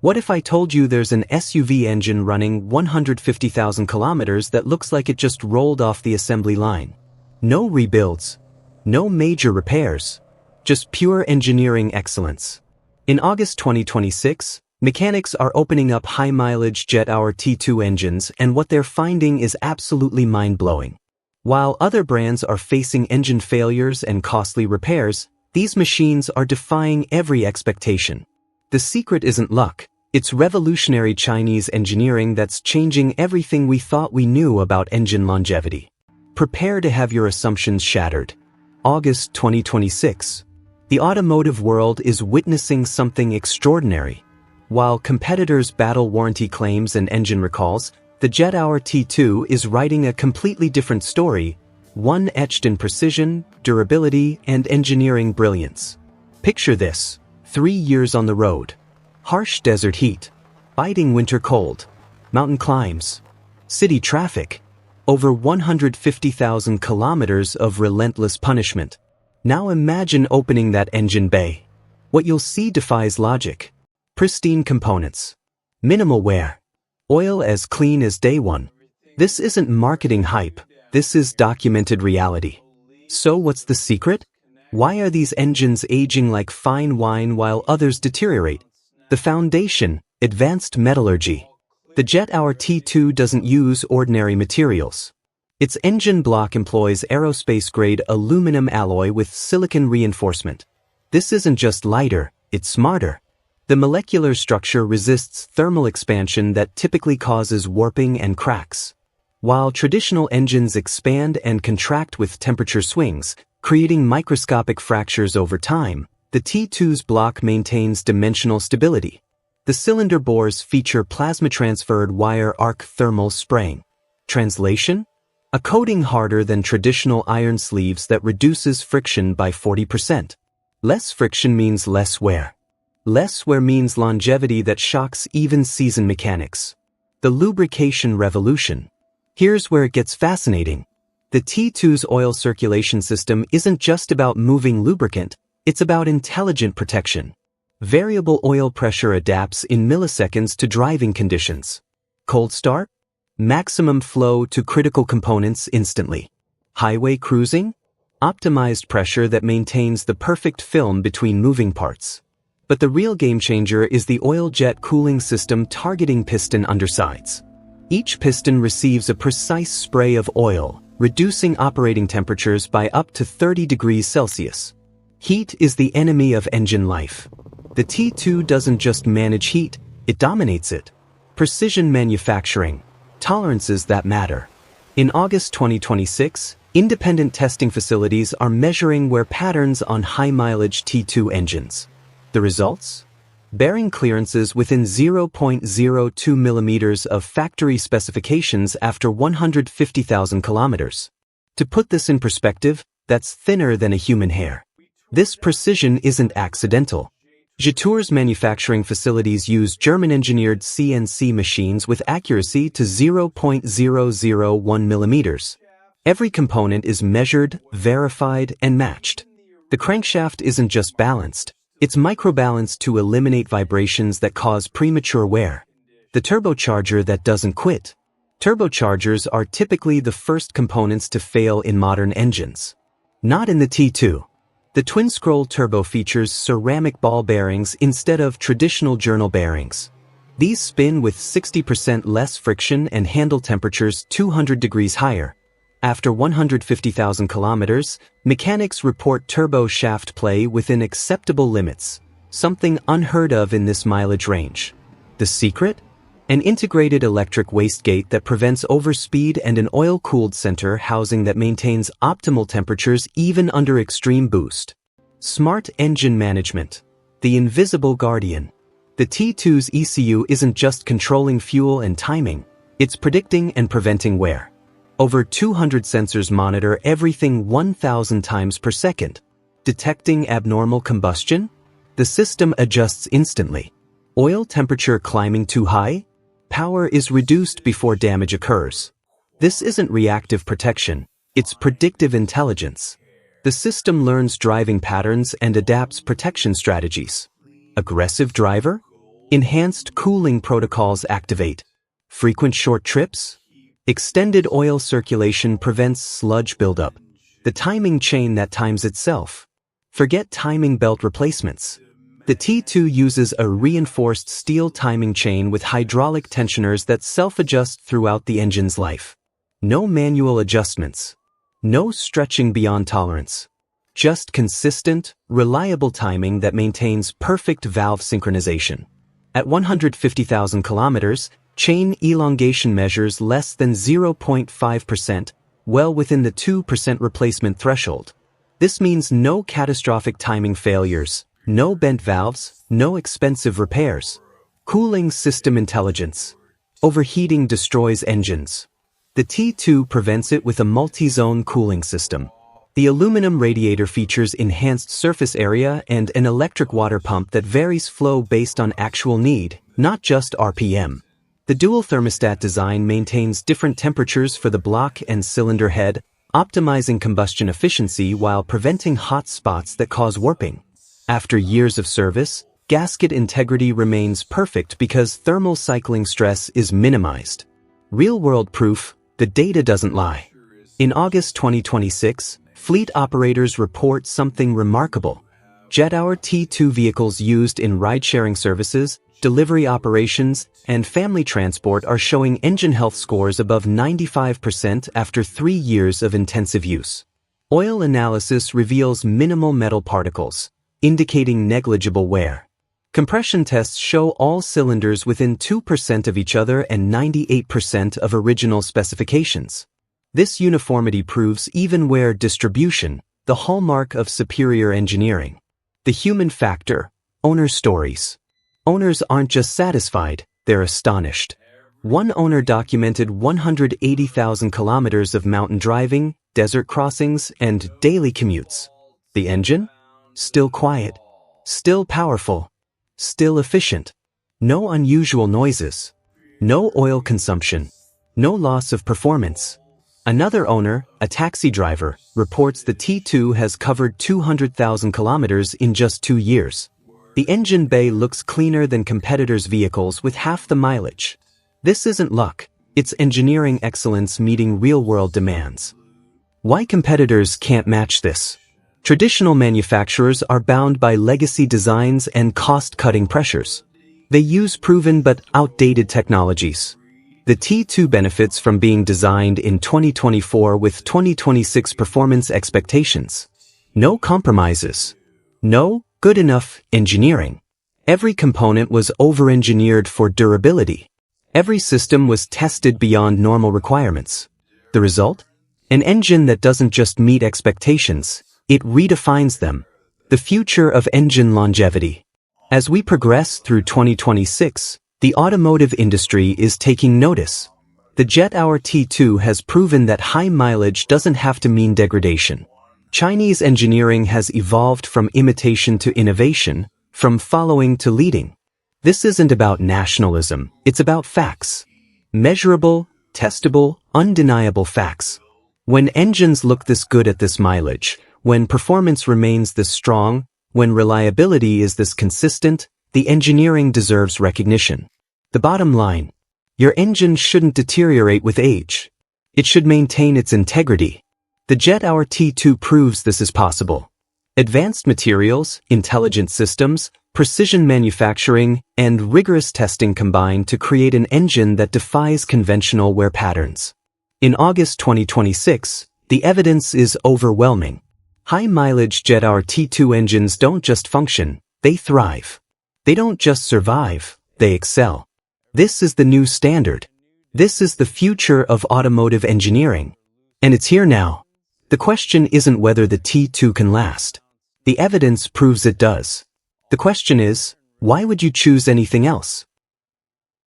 What if I told you there's an SUV engine running 150,000 kilometers that looks like it just rolled off the assembly line? No rebuilds, no major repairs, just pure engineering excellence. In August 2026, mechanics are opening up high-mileage Jetour T2 engines, and what they're finding is absolutely mind-blowing. While other brands are facing engine failures and costly repairs, these machines are defying every expectation. The secret isn't luck. It's revolutionary Chinese engineering that's changing everything we thought we knew about engine longevity. Prepare to have your assumptions shattered. August 2026. The automotive world is witnessing something extraordinary. While competitors battle warranty claims and engine recalls, the Jetour T2 is writing a completely different story, one etched in precision, durability, and engineering brilliance. Picture this: 3 years on the road. Harsh desert heat, biting winter cold, mountain climbs, city traffic, over 150,000 kilometers of relentless punishment. Now imagine opening that engine bay. What you'll see defies logic. Pristine components, minimal wear, oil as clean as day one. This isn't marketing hype, this is documented reality. So what's the secret? Why are these engines aging like fine wine while others deteriorate? The foundation: advanced metallurgy. The Jetour T2 doesn't use ordinary materials. Its engine block employs aerospace-grade aluminum alloy with silicon reinforcement. This isn't just lighter, it's smarter. The molecular structure resists thermal expansion that typically causes warping and cracks. While traditional engines expand and contract with temperature swings, creating microscopic fractures over time, the T2's block maintains dimensional stability. The cylinder bores feature plasma-transferred wire arc thermal spraying. Translation: a coating harder than traditional iron sleeves that reduces friction by 40%. Less friction means less wear. Less wear means longevity that shocks even seasoned mechanics. The lubrication revolution. Here's where it gets fascinating. The T2's oil circulation system isn't just about moving lubricant, it's about intelligent protection. Variable oil pressure adapts in milliseconds to driving conditions. Cold start? Maximum flow to critical components instantly. Highway cruising? Optimized pressure that maintains the perfect film between moving parts. But the real game changer is the oil jet cooling system targeting piston undersides. Each piston receives a precise spray of oil, reducing operating temperatures by up to 30 degrees Celsius. Heat is the enemy of engine life. The T2 doesn't just manage heat, it dominates it. Precision manufacturing. Tolerances that matter. In August 2026, independent testing facilities are measuring wear patterns on high-mileage T2 engines. The results? Bearing clearances within 0.02 millimeters of factory specifications after 150,000 kilometers. To put this in perspective, that's thinner than a human hair. This precision isn't accidental. Jetour's manufacturing facilities use German-engineered CNC machines with accuracy to 0.001 millimeters. Every component is measured, verified, and matched. The crankshaft isn't just balanced, it's microbalanced to eliminate vibrations that cause premature wear. The turbocharger that doesn't quit. Turbochargers are typically the first components to fail in modern engines. Not in the T2. The twin-scroll turbo features ceramic ball bearings instead of traditional journal bearings. These spin with 60% less friction and handle temperatures 200 degrees higher. After 150,000 kilometers, mechanics report turbo shaft play within acceptable limits, something unheard of in this mileage range. The secret? An integrated electric wastegate that prevents overspeed and an oil-cooled center housing that maintains optimal temperatures even under extreme boost. Smart engine management. The invisible guardian. The T2's ECU isn't just controlling fuel and timing, it's predicting and preventing wear. Over 200 sensors monitor everything 1,000 times per second. Detecting abnormal combustion? The system adjusts instantly. Oil temperature climbing too high? Power is reduced before damage occurs. This isn't reactive protection, it's predictive intelligence. The system learns driving patterns and adapts protection strategies. Aggressive driver? Enhanced cooling protocols activate. Frequent short trips? Extended oil circulation prevents sludge buildup. The timing chain that times itself. Forget timing belt replacements. The T2 uses a reinforced steel timing chain with hydraulic tensioners that self-adjust throughout the engine's life. No manual adjustments. No stretching beyond tolerance. Just consistent, reliable timing that maintains perfect valve synchronization. At 150,000 kilometers, chain elongation measures less than 0.5%, well within the 2% replacement threshold. This means no catastrophic timing failures, no bent valves, no expensive repairs. Cooling system intelligence. Overheating destroys engines. The T2 prevents it with a multi-zone cooling system. The aluminum radiator features enhanced surface area and an electric water pump that varies flow based on actual need, not just RPM. The dual thermostat design maintains different temperatures for the block and cylinder head, optimizing combustion efficiency while preventing hot spots that cause warping. After years of service, gasket integrity remains perfect because thermal cycling stress is minimized. Real-world proof, the data doesn't lie. In August 2026, fleet operators report something remarkable. Jetour T2 vehicles used in ride-sharing services, delivery operations, and family transport are showing engine health scores above 95% after 3 years of intensive use. Oil analysis reveals minimal metal particles, indicating negligible wear. Compression tests show all cylinders within 2% of each other and 98% of original specifications. This uniformity proves even wear distribution, the hallmark of superior engineering. The human factor, owner stories. Owners aren't just satisfied, they're astonished. One owner documented 180,000 kilometers of mountain driving, desert crossings, and daily commutes. The engine? Still quiet. Still powerful. Still efficient. No unusual noises. No oil consumption. No loss of performance. Another owner, a taxi driver, reports the T2 has covered 200,000 kilometers in just 2 years. The engine bay looks cleaner than competitors' vehicles with half the mileage. This isn't luck, it's engineering excellence meeting real-world demands. Why competitors can't match this? Traditional manufacturers are bound by legacy designs and cost-cutting pressures. They use proven but outdated technologies. The T2 benefits from being designed in 2024 with 2026 performance expectations. No compromises. No good enough engineering. Every component was over-engineered for durability. Every system was tested beyond normal requirements. The result? An engine that doesn't just meet expectations, it redefines them. The future of engine longevity. As we progress through 2026, the automotive industry is taking notice. The Jetour T2 has proven that high mileage doesn't have to mean degradation. Chinese engineering has evolved from imitation to innovation, from following to leading. This isn't about nationalism, it's about facts. Measurable, testable, undeniable facts. When engines look this good at this mileage, when performance remains this strong, when reliability is this consistent, the engineering deserves recognition. The bottom line: your engine shouldn't deteriorate with age. It should maintain its integrity. The Jetour T2 proves this is possible. Advanced materials, intelligent systems, precision manufacturing, and rigorous testing combine to create an engine that defies conventional wear patterns. In August 2026, the evidence is overwhelming. High-mileage Jetour T2 engines don't just function, they thrive. They don't just survive, they excel. This is the new standard. This is the future of automotive engineering. And it's here now. The question isn't whether the T2 can last. The evidence proves it does. The question is, why would you choose anything else?